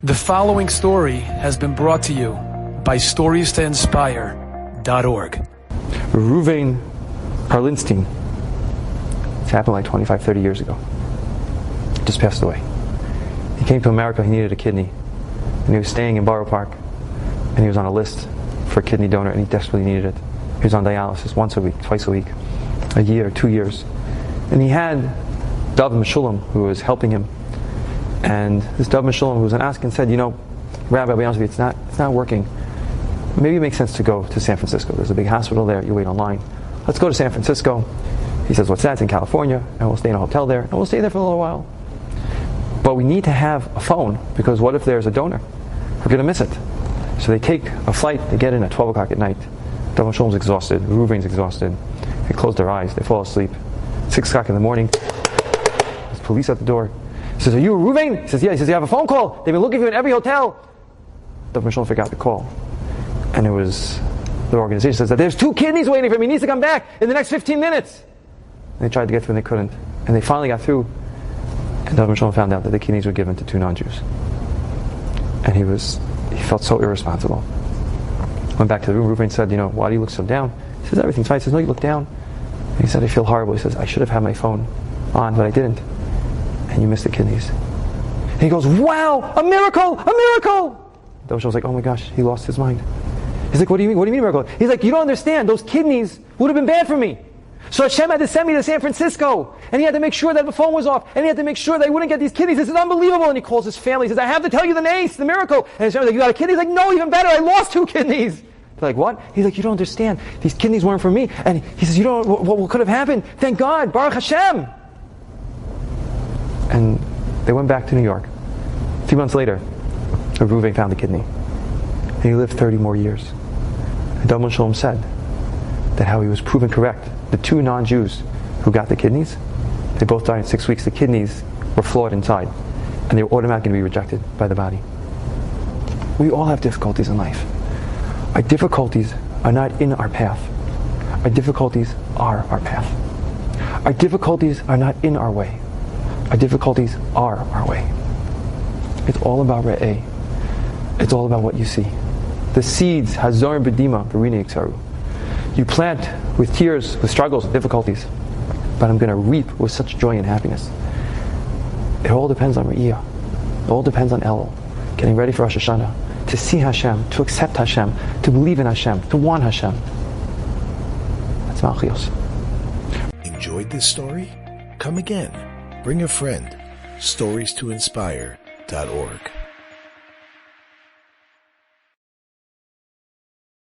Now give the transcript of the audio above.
The following story has been brought to you by StoriesToInspire.org. Reuven Karlinstein. It's happened like 25, 30 years ago. Just passed away. He came to America, he needed a kidney. And he was staying in Borough Park. And he was on a list for a kidney donor, and he desperately needed it. He was on dialysis once a week, twice a week, a year, 2 years. And he had Dov Meshulam, who was helping him. And this Dov Meshulam, who was an Askin, said, Rabbi, I'll be honest with you, it's not working. Maybe it makes sense to go to San Francisco. There's a big hospital there, you wait online. Let's go to San Francisco. He says, what's that? It's in California, and we'll stay in a hotel there, and we'll stay there for a little while. But we need to have a phone, because what if there's a donor? We're going to miss it. So they take a flight, they get in at 12 o'clock at night. Dov Meshulam's exhausted, Reuven's exhausted. They close their eyes, they fall asleep. 6 o'clock in the morning, there's police at the door. He says, are you Reuven? He says, yeah. He says, you have a phone call. They've been looking for you in every hotel. Dov Meshulam forgot the call. And it was, the organization says that there's 2 kidneys waiting for him. He needs to come back in the next 15 minutes. And they tried to get through and they couldn't. And they finally got through. And Dov Meshulam found out that the kidneys were given to 2 non-Jews. And he felt so irresponsible. Went back to the room. Reuven said, why do you look so down? He says, everything's fine. He says, no, you look down. And he said, I feel horrible. He says, I should have had my phone on, but I didn't. And you missed the kidneys. And he goes, wow, a miracle, a miracle! Dov Meshulam's like, oh my gosh, he lost his mind. He's like, what do you mean? What do you mean miracle? He's like, you don't understand, those kidneys would have been bad for me. So Hashem had to send me to San Francisco, and he had to make sure that the phone was off, and he had to make sure that he wouldn't get these kidneys. This is unbelievable. And he calls his family, he says, I have to tell you the nace, the miracle. And Hashem's like, you got a kidney? He's like, no, even better, I lost 2 kidneys. They're like, what? He's like, you don't understand, these kidneys weren't for me. And he says, you don't know what could have happened. Thank God, Baruch Hashem. And they went back to New York. A few months later, Reuven found the kidney. And he lived 30 more years. And Dov Meshulam said that how he was proven correct. The 2 non-Jews who got the kidneys, they both died in 6 weeks. The kidneys were flawed inside, and they were automatically going to be rejected by the body. We all have difficulties in life. Our difficulties are not in our path. Our difficulties are our path. Our difficulties are not in our way. Our difficulties are our way. It's all about Re'eh. It's all about what you see. The seeds, Hazor B'dima, V'rina Yiksaru. You plant with tears, with struggles, with difficulties, but I'm going to reap with such joy and happiness. It all depends on Re'iyah. It all depends on Elul. Getting ready for Rosh Hashanah. To see Hashem, to accept Hashem, to believe in Hashem, to want Hashem. That's Malchios. Enjoyed this story? Come again. Bring a friend. StoriesToInspire.org